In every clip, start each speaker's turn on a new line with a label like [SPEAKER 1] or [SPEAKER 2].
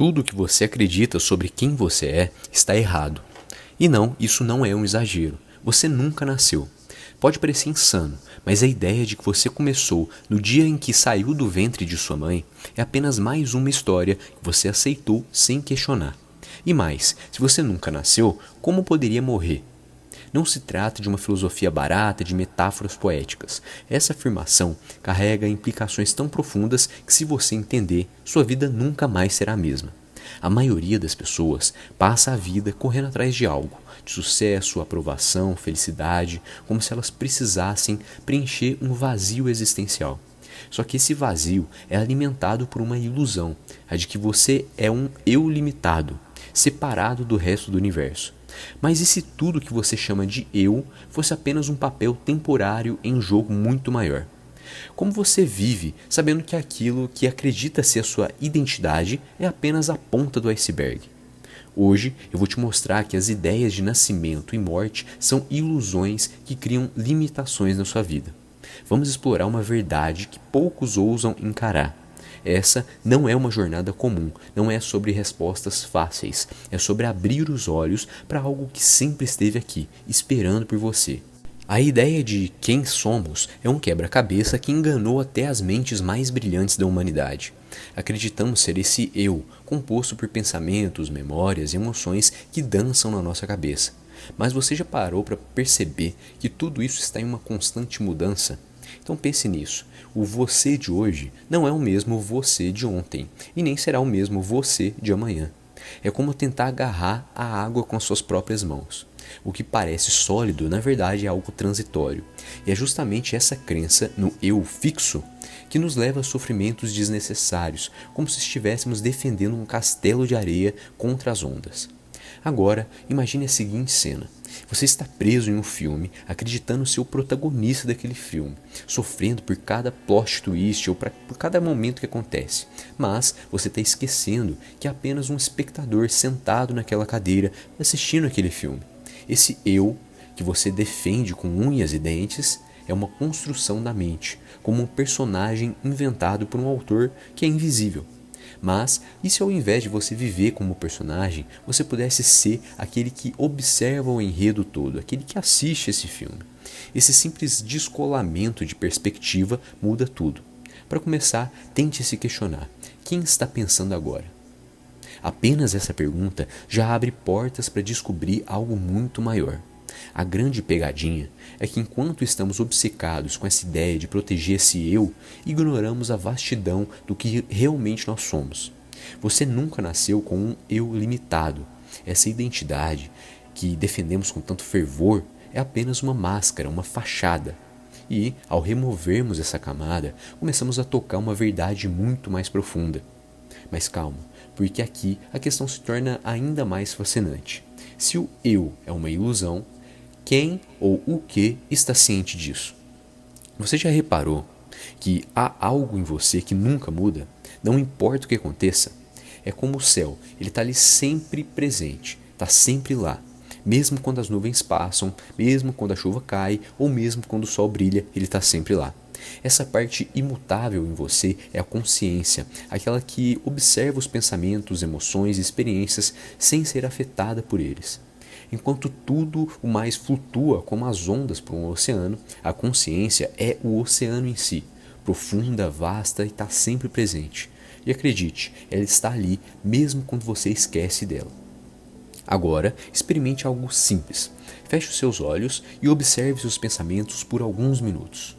[SPEAKER 1] Tudo que você acredita sobre quem você é está errado. E não, isso não é um exagero. Você nunca nasceu. Pode parecer insano, mas a ideia de que você começou no dia em que saiu do ventre de sua mãe é apenas mais uma história que você aceitou sem questionar. E mais, se você nunca nasceu, como poderia morrer? Não se trata de uma filosofia barata de metáforas poéticas. Essa afirmação carrega implicações tão profundas que, se você entender, sua vida nunca mais será a mesma. A maioria das pessoas passa a vida correndo atrás de algo, de sucesso, aprovação, felicidade, como se elas precisassem preencher um vazio existencial. Só que esse vazio é alimentado por uma ilusão, a de que você é um eu limitado, separado do resto do universo. Mas e se tudo que você chama de eu fosse apenas um papel temporário em um jogo muito maior? Como você vive sabendo que aquilo que acredita ser a sua identidade é apenas a ponta do iceberg? Hoje eu vou te mostrar que as ideias de nascimento e morte são ilusões que criam limitações na sua vida. Vamos explorar uma verdade que poucos ousam encarar. Essa não é uma jornada comum, não é sobre respostas fáceis, é sobre abrir os olhos para algo que sempre esteve aqui, esperando por você. A ideia de quem somos é um quebra-cabeça que enganou até as mentes mais brilhantes da humanidade. Acreditamos ser esse eu, composto por pensamentos, memórias e emoções que dançam na nossa cabeça. Mas você já parou para perceber que tudo isso está em uma constante mudança? Então pense nisso. O você de hoje não é o mesmo você de ontem e nem será o mesmo você de amanhã. É como tentar agarrar a água com as suas próprias mãos. O que parece sólido, na verdade, é algo transitório. E é justamente essa crença no eu fixo que nos leva a sofrimentos desnecessários, como se estivéssemos defendendo um castelo de areia contra as ondas. Agora, imagine a seguinte cena. Você está preso em um filme, acreditando ser o protagonista daquele filme, sofrendo por cada plot twist ou por cada momento que acontece. Mas você está esquecendo que é apenas um espectador sentado naquela cadeira assistindo aquele filme. Esse eu, que você defende com unhas e dentes, é uma construção da mente, como um personagem inventado por um autor que é invisível. Mas, e se ao invés de você viver como personagem, você pudesse ser aquele que observa o enredo todo, aquele que assiste esse filme? Esse simples descolamento de perspectiva muda tudo. Para começar, tente se questionar: quem está pensando agora? Apenas essa pergunta já abre portas para descobrir algo muito maior. A grande pegadinha é que, enquanto estamos obcecados com essa ideia de proteger esse eu, ignoramos a vastidão do que realmente nós somos. Você nunca nasceu com um eu limitado. Essa identidade que defendemos com tanto fervor é apenas uma máscara, uma fachada. E, ao removermos essa camada, começamos a tocar uma verdade muito mais profunda. Mas calma, porque aqui a questão se torna ainda mais fascinante. Se o eu é uma ilusão, quem ou o que está ciente disso? Você já reparou que há algo em você que nunca muda? Não importa o que aconteça. É como o céu, ele está ali sempre presente, está sempre lá. Mesmo quando as nuvens passam, mesmo quando a chuva cai, ou mesmo quando o sol brilha, ele está sempre lá. Essa parte imutável em você é a consciência, aquela que observa os pensamentos, emoções e experiências sem ser afetada por eles. Enquanto tudo o mais flutua como as ondas por um oceano, a consciência é o oceano em si, profunda, vasta e está sempre presente. E acredite, ela está ali mesmo quando você esquece dela. Agora, experimente algo simples. Feche os seus olhos e observe seus pensamentos por alguns minutos.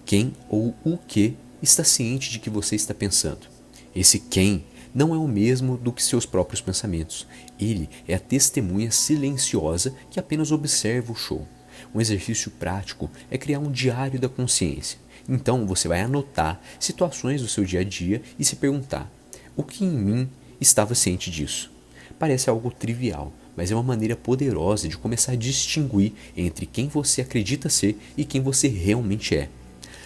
[SPEAKER 1] Quem ou o que está ciente de que você está pensando? Esse quem não é o mesmo do que seus próprios pensamentos. Ele é a testemunha silenciosa que apenas observa o show. Um exercício prático é criar um diário da consciência. Então você vai anotar situações do seu dia a dia e se perguntar: o que em mim estava ciente disso? Parece algo trivial, mas é uma maneira poderosa de começar a distinguir entre quem você acredita ser e quem você realmente é.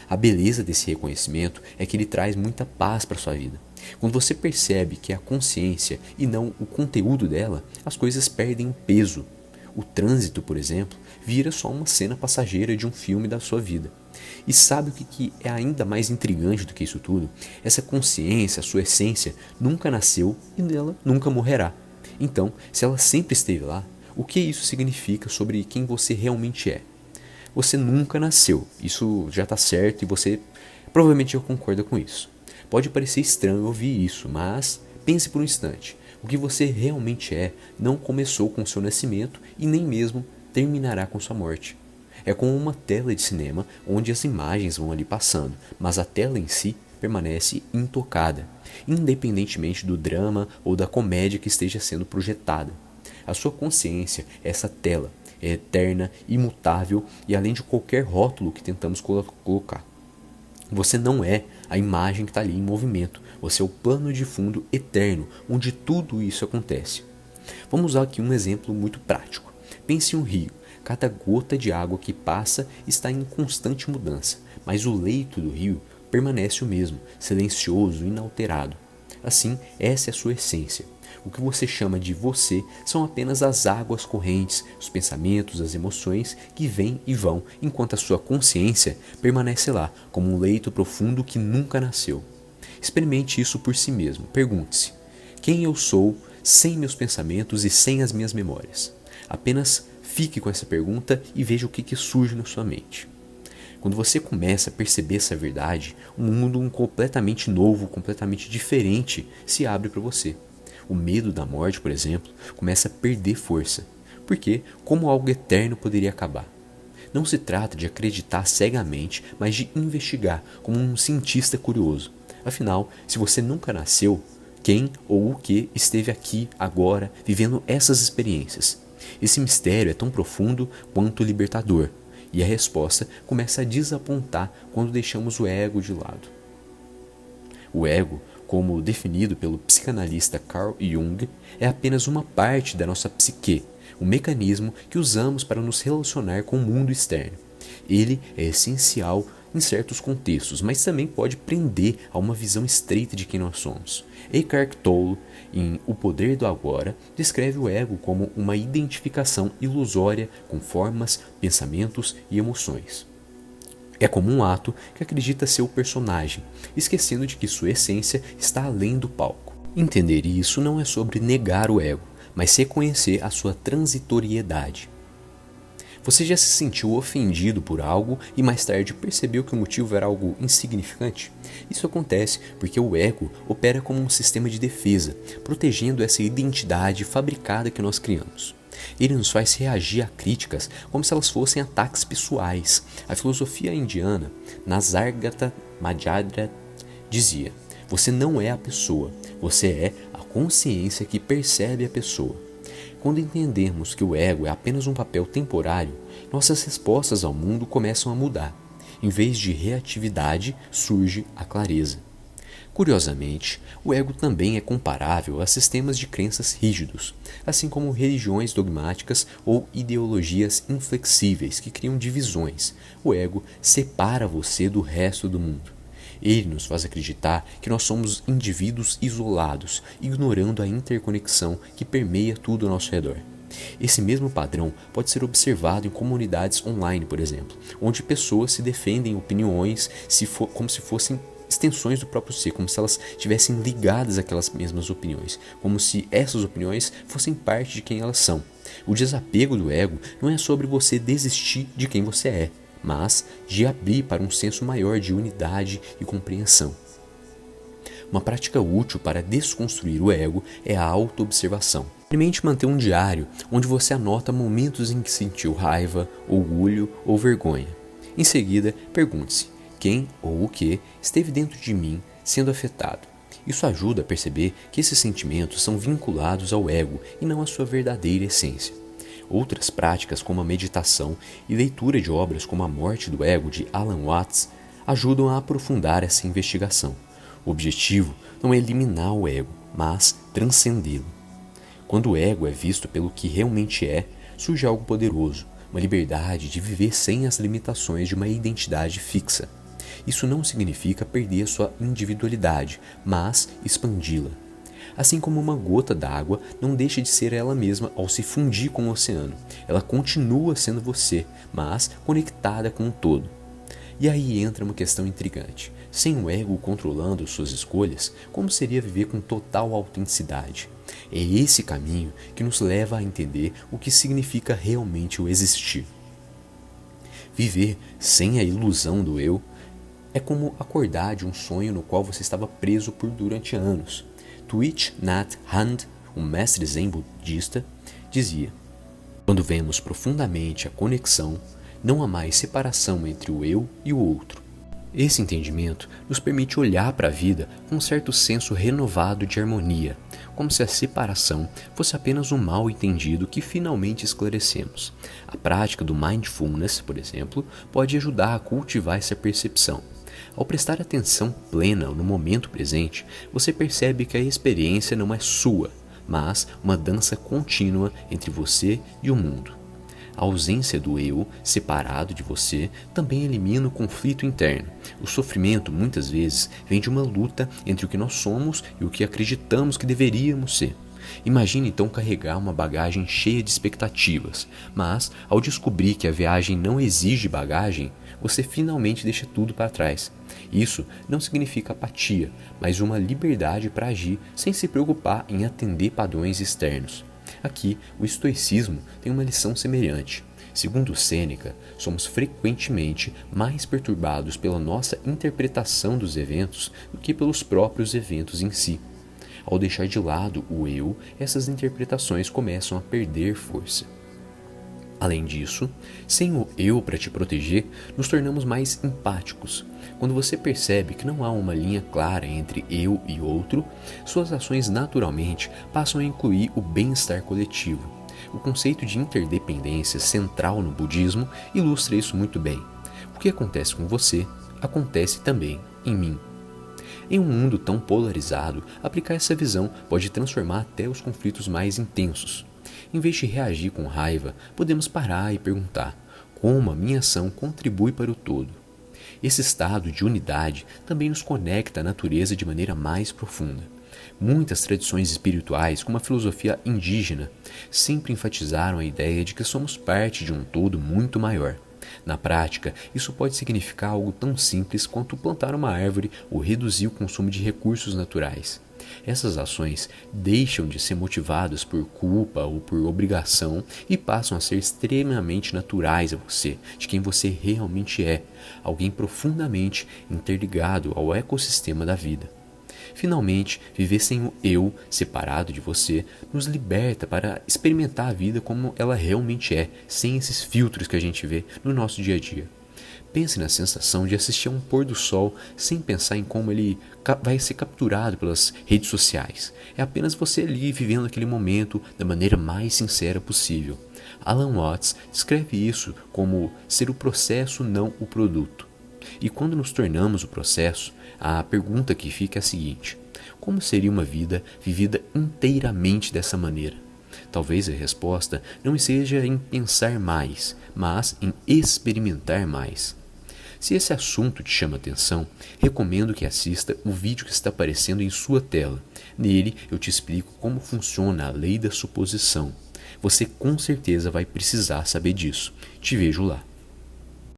[SPEAKER 1] A beleza desse reconhecimento é que ele traz muita paz para sua vida. Quando você percebe que é a consciência e não o conteúdo dela, as coisas perdem peso. O trânsito, por exemplo, vira só uma cena passageira de um filme da sua vida. E sabe o que é ainda mais intrigante do que isso tudo? Essa consciência, a sua essência, nunca nasceu e nela nunca morrerá. Então, se ela sempre esteve lá, o que isso significa sobre quem você realmente é? Você nunca nasceu, isso já está certo e você provavelmente já concorda com isso. Pode parecer estranho ouvir isso, mas pense por um instante. O que você realmente é não começou com seu nascimento e nem mesmo terminará com sua morte. É como uma tela de cinema onde as imagens vão ali passando, mas a tela em si permanece intocada, independentemente do drama ou da comédia que esteja sendo projetada. A sua consciência é essa tela, é eterna, imutável e além de qualquer rótulo que tentamos colocar. Você não é a imagem que está ali em movimento, você é o plano de fundo eterno, onde tudo isso acontece. Vamos usar aqui um exemplo muito prático. Pense em um rio. Cada gota de água que passa está em constante mudança, mas o leito do rio permanece o mesmo, silencioso, inalterado. Assim, essa é a sua essência. O que você chama de você são apenas as águas correntes, os pensamentos, as emoções que vêm e vão, enquanto a sua consciência permanece lá, como um leito profundo que nunca nasceu. Experimente isso por si mesmo. Pergunte-se: quem eu sou sem meus pensamentos e sem as minhas memórias? Apenas fique com essa pergunta e veja o que surge na sua mente. Quando você começa a perceber essa verdade, um mundo completamente novo, completamente diferente se abre para você. O medo da morte, por exemplo, começa a perder força, porque como algo eterno poderia acabar. Não se trata de acreditar cegamente, mas de investigar como um cientista curioso. Afinal, se você nunca nasceu, quem ou o que esteve aqui, agora, vivendo essas experiências? Esse mistério é tão profundo quanto libertador, e a resposta começa a desapontar quando deixamos o ego de lado. O ego, como definido pelo psicanalista Carl Jung, é apenas uma parte da nossa psique, um mecanismo que usamos para nos relacionar com o mundo externo. Ele é essencial em certos contextos, mas também pode prender a uma visão estreita de quem nós somos. Eckhart Tolle, em O Poder do Agora, descreve o ego como uma identificação ilusória com formas, pensamentos e emoções. É como um ato que acredita ser o personagem, esquecendo de que sua essência está além do palco. Entender isso não é sobre negar o ego, mas reconhecer a sua transitoriedade. Você já se sentiu ofendido por algo e mais tarde percebeu que o motivo era algo insignificante? Isso acontece porque o ego opera como um sistema de defesa, protegendo essa identidade fabricada que nós criamos. Ele nos faz reagir a críticas como se elas fossem ataques pessoais. A filosofia indiana, Nasargata Madhyadra, dizia: você não é a pessoa, você é a consciência que percebe a pessoa. Quando entendemos que o ego é apenas um papel temporário, nossas respostas ao mundo começam a mudar. Em vez de reatividade, surge a clareza. Curiosamente, o ego também é comparável a sistemas de crenças rígidos, assim como religiões dogmáticas ou ideologias inflexíveis que criam divisões. O ego separa você do resto do mundo. Ele nos faz acreditar que nós somos indivíduos isolados, ignorando a interconexão que permeia tudo ao nosso redor. Esse mesmo padrão pode ser observado em comunidades online, por exemplo, onde pessoas se defendem opiniões como se fossem extensões do próprio ser, como se elas estivessem ligadas àquelas mesmas opiniões, como se essas opiniões fossem parte de quem elas são. O desapego do ego não é sobre você desistir de quem você é, mas de abrir para um senso maior de unidade e compreensão. Uma prática útil para desconstruir o ego é a autoobservação. Experimente manter um diário onde você anota momentos em que sentiu raiva, orgulho ou vergonha. Em seguida, pergunte-se: quem ou o que esteve dentro de mim sendo afetado? Isso ajuda a perceber que esses sentimentos são vinculados ao ego e não à sua verdadeira essência. Outras práticas, como a meditação e leitura de obras como A Morte do Ego, de Alan Watts, ajudam a aprofundar essa investigação. O objetivo não é eliminar o ego, mas transcendê-lo. Quando o ego é visto pelo que realmente é, surge algo poderoso, uma liberdade de viver sem as limitações de uma identidade fixa. Isso não significa perder a sua individualidade, mas expandi-la. Assim como uma gota d'água não deixa de ser ela mesma ao se fundir com o oceano. Ela continua sendo você, mas conectada com o todo. E aí entra uma questão intrigante. Sem o ego controlando suas escolhas, como seria viver com total autenticidade? É esse caminho que nos leva a entender o que significa realmente o existir. Viver sem a ilusão do eu é como acordar de um sonho no qual você estava preso por durante anos. Thich Nhat Hanh, um mestre zen budista, dizia: quando vemos profundamente a conexão, não há mais separação entre o eu e o outro. Esse entendimento nos permite olhar para a vida com um certo senso renovado de harmonia, como se a separação fosse apenas um mal entendido que finalmente esclarecemos. A prática do mindfulness, por exemplo, pode ajudar a cultivar essa percepção. Ao prestar atenção plena no momento presente, você percebe que a experiência não é sua, mas uma dança contínua entre você e o mundo. A ausência do eu, separado de você, também elimina o conflito interno. O sofrimento, muitas vezes, vem de uma luta entre o que nós somos e o que acreditamos que deveríamos ser. Imagine então carregar uma bagagem cheia de expectativas, mas, ao descobrir que a viagem não exige bagagem, você finalmente deixa tudo para trás. Isso não significa apatia, mas uma liberdade para agir sem se preocupar em atender padrões externos. Aqui, o estoicismo tem uma lição semelhante. Segundo Sêneca, somos frequentemente mais perturbados pela nossa interpretação dos eventos do que pelos próprios eventos em si. Ao deixar de lado o eu, essas interpretações começam a perder força. Além disso, sem o eu para te proteger, nos tornamos mais empáticos. Quando você percebe que não há uma linha clara entre eu e outro, suas ações naturalmente passam a incluir o bem-estar coletivo. O conceito de interdependência central no budismo ilustra isso muito bem. O que acontece com você, acontece também em mim. Em um mundo tão polarizado, aplicar essa visão pode transformar até os conflitos mais intensos. Em vez de reagir com raiva, podemos parar e perguntar: como a minha ação contribui para o todo? Esse estado de unidade também nos conecta à natureza de maneira mais profunda. Muitas tradições espirituais, como a filosofia indígena, sempre enfatizaram a ideia de que somos parte de um todo muito maior. Na prática, isso pode significar algo tão simples quanto plantar uma árvore ou reduzir o consumo de recursos naturais. Essas ações deixam de ser motivadas por culpa ou por obrigação e passam a ser extremamente naturais a você, de quem você realmente é, alguém profundamente interligado ao ecossistema da vida. Finalmente, viver sem o eu, separado de você, nos liberta para experimentar a vida como ela realmente é, sem esses filtros que a gente vê no nosso dia a dia. Pense na sensação de assistir a um pôr do sol sem pensar em como ele vai ser capturado pelas redes sociais. É apenas você ali vivendo aquele momento da maneira mais sincera possível. Alan Watts descreve isso como ser o processo, não o produto. E quando nos tornamos o processo, a pergunta que fica é a seguinte: como seria uma vida vivida inteiramente dessa maneira? Talvez a resposta não seja em pensar mais, mas em experimentar mais. Se esse assunto te chama atenção, recomendo que assista o vídeo que está aparecendo em sua tela. Nele eu te explico como funciona a lei da suposição. Você com certeza vai precisar saber disso. Te vejo lá.